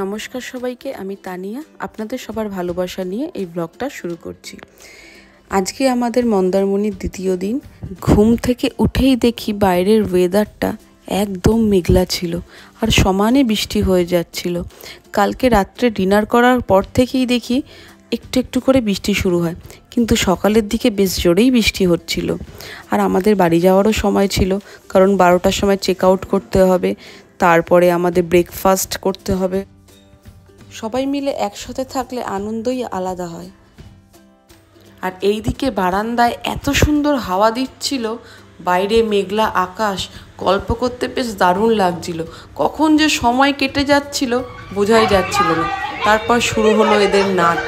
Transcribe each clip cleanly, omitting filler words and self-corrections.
নমস্কার সবাইকে, আমি তানিয়া আপনাদের সবার ভালোবাসা নিয়ে এই ব্লগটা শুরু করছি। আজকে আমাদের মন্দারমণির দ্বিতীয় দিন। ঘুম থেকে উঠেই দেখি বাইরের ওয়েদারটা একদম মেঘলা ছিল আর সমানে বৃষ্টি হয়ে যাচ্ছিল। কালকে রাত্রে ডিনার করার পর থেকেই দেখি একটু একটু করে বৃষ্টি শুরু হয়, কিন্তু সকালের দিকে বেশ জোরেই বৃষ্টি হচ্ছিল। আর আমাদের বাড়ি যাওয়ারও সময় ছিল, কারণ 12টার সময় চেক আউট করতে হবে, তারপরে আমাদের ব্রেকফাস্ট করতে হবে। সবাই মিলে একসাথে থাকলে আনন্দই আলাদা হয়। আর এইদিকে বারান্দায় এত সুন্দর হাওয়া দিচ্ছিল, বাইরে মেঘলা আকাশ, গল্প করতে বেশ দারুণ লাগছিল। কখন যে সময় কেটে যাচ্ছিল বোঝাই যাচ্ছিল না। তারপর শুরু হলো এদের নাচ।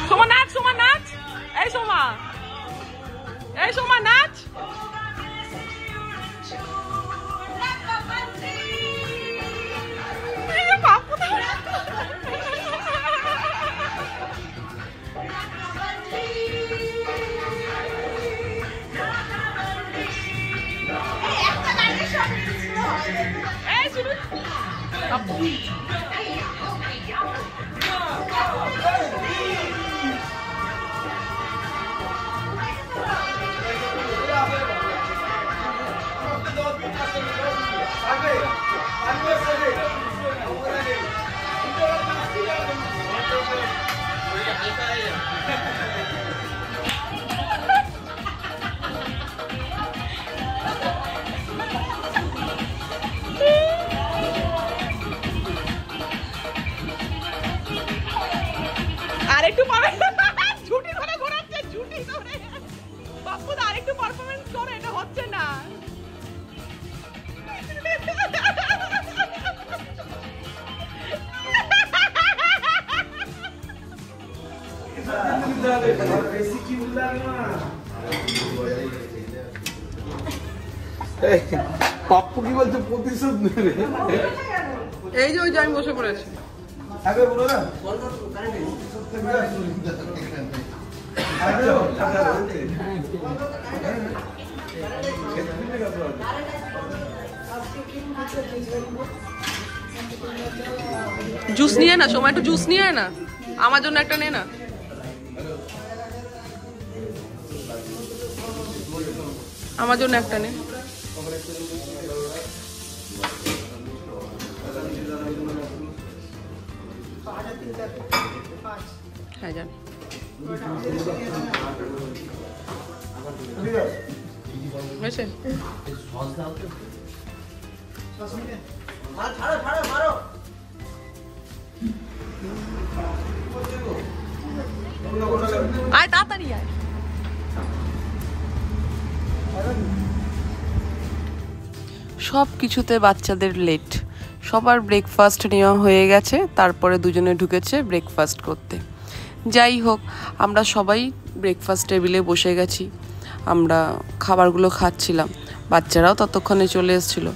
সোমা নাচ, সোমা নাচ, এই সোমা, এই সোমা নাচ। আরেকটু পাবে, ঝুটি ধরে ঘোরাচ্ছে, ঝুটি ধরে। বাপু আরেকটু পারফরমেন্স করে, এটা হচ্ছে না। পাপ্পু কি বলছে প্রতিশোধ নেবে? এই যে ওই যে আমি বসে পড়েছি। জুস নিয়ে না, সময় একটু জুস নিয়ে না, আমার জন্য একটা নে না। আমার জন্য একটা নে। হ্যাঁ জান। হয়েছে? আয় তাড়াতাড়ি আয়। সব কিছুতে বাচ্চাদের লেট। সবার ব্রেকফাস্ট নেওয়া হয়ে গেছে, তারপরে দুজনে ঢুকেছে ব্রেকফাস্ট করতে। যাই হোক, আমরা সবাই ব্রেকফাস্ট টেবিলে বসে গেছি। আমরা খাবারগুলো খাচ্ছিলাম, বাচ্চারাও ততক্ষণে চলে এসেছিলো।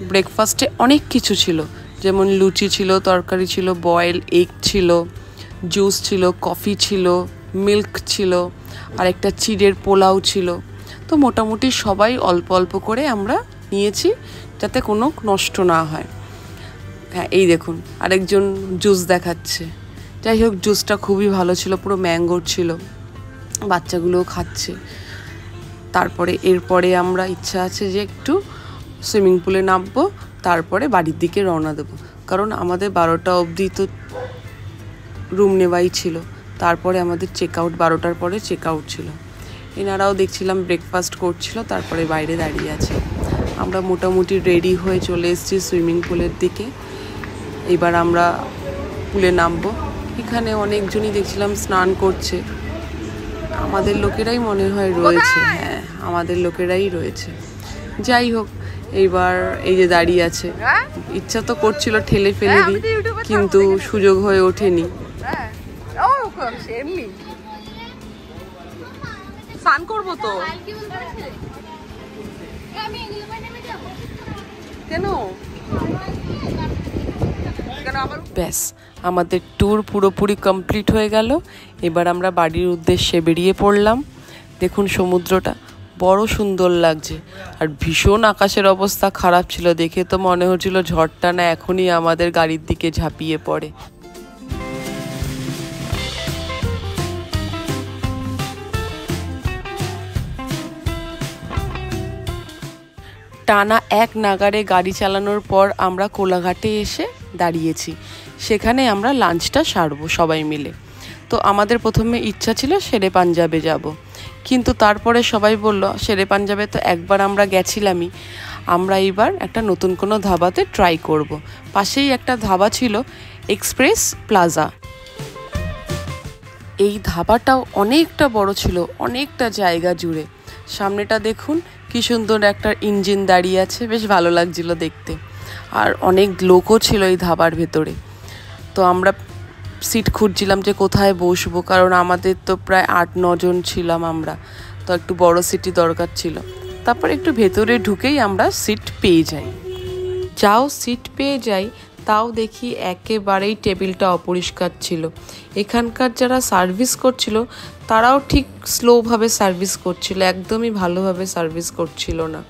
ব্রেকফাস্টে অনেক কিছু ছিল, যেমন লুচি ছিল, তরকারি ছিল, বয়েল এগ ছিল, জুস ছিল, কফি ছিল, মিল্ক ছিল, আর একটা চিড়ের পোলাও ছিল। তো মোটামুটি সবাই অল্প অল্প করে আমরা নিয়েছি, যাতে কোনো নষ্ট না হয়। হ্যাঁ, এই দেখুন আরেকজন জুস দেখাচ্ছে। যাই হোক, জুসটা খুবই ভালো ছিল, পুরো ম্যাঙ্গোর ছিল, বাচ্চাগুলোও খাচ্ছে। তারপরে এরপরে আমরা ইচ্ছা আছে যে একটু সুইমিং পুলে নামবো, তারপরে বাড়ির দিকে রওনা দেবো, কারণ আমাদের 12টা অবধি তো রুম নেওয়াই ছিল। তারপরে আমাদের চেক আউট 12টার পরে চেক আউট ছিল। এনারাও দেখছিলাম ব্রেকফাস্ট করছিল, তারপরে বাইরে দাঁড়িয়ে আছে। আমরা মোটামুটি রেডি হয়ে চলে এসেছি সুইমিং পুলের দিকে। এবার আমরা পুলে নামবো। এখানে অনেকজনই দেখছিলাম স্নান করছে, আমাদের লোকেরাই মনে হয় রয়েছে। হ্যাঁ, আমাদের লোকেরাই রয়েছে। যাই হোক, এইবার এই যে দাঁড়িয়ে আছে, ইচ্ছা তো করছিল ঠেলে ফেলে দিই, কিন্তু সুযোগ হয়ে ওঠেনি। স্নান করবো তো। কেন? ব্যাস, আমাদের ট্যুর পুরোপুরি কমপ্লিট হয়ে গেল। এবার আমরা বাড়ির উদ্দেশ্যে বেরিয়ে পড়লাম। দেখুন সমুদ্রটা বড় সুন্দর লাগছে, আর ভীষণ আকাশের অবস্থা খারাপ ছিল, দেখে তো মনে হচ্ছিল ঝড়টা না এখনই আমাদের গাড়ির দিকে ঝাঁপিয়ে পড়ে। টানা এক নাগারে গাড়ি চালানোর পর আমরা কোলাঘাটে এসে দাঁড়িয়েছি। সেখানে আমরা লাঞ্চটা সারবো সবাই মিলে। তো আমাদের প্রথমে ইচ্ছা ছিল শেরে পাঞ্জাবে যাব, কিন্তু তারপরে সবাই বলল শেরে পাঞ্জাবে তো একবার আমরা গেছিলামই, আমরা এইবার একটা নতুন কোনো ধাবাতে ট্রাই করব। পাশেই একটা ধাবা ছিল, এক্সপ্রেস প্লাজা। এই ধাবাটাও অনেকটা বড় ছিল, অনেকটা জায়গা জুড়ে। সামনেটা দেখুন কি সুন্দর একটা ইঞ্জিন দাঁড়িয়ে আছে, বেশ ভালো লাগছিল দেখতে। আর অনেক লোকও ছিল এই ধাবার ভেতরে। তো আমরা সিট খুঁজছিলাম যে কোথায় বসবো, কারণ আমাদের তো প্রায় 8-9 জন ছিলাম আমরা, তো একটু বড় সিটই দরকার ছিল। তারপর একটু ভেতরে ঢুকেই আমরা সিট পেয়ে যাই। সিট পেয়ে যাই, তাও দেখি একেবারেই টেবিলটা অপরিষ্কার ছিল। এখানকার যারা সার্ভিস করছিল তারাও ঠিক স্লোভাবে সার্ভিস করছিল, একদমই ভালোভাবে সার্ভিস করছিল না।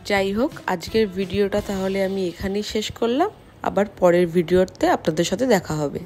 যাই হোক, আজকের ভিডিওটা তাহলে আমি এখানেই শেষ করলাম। আবার পরের ভিডিওতে আপনাদের সাথে দেখা হবে।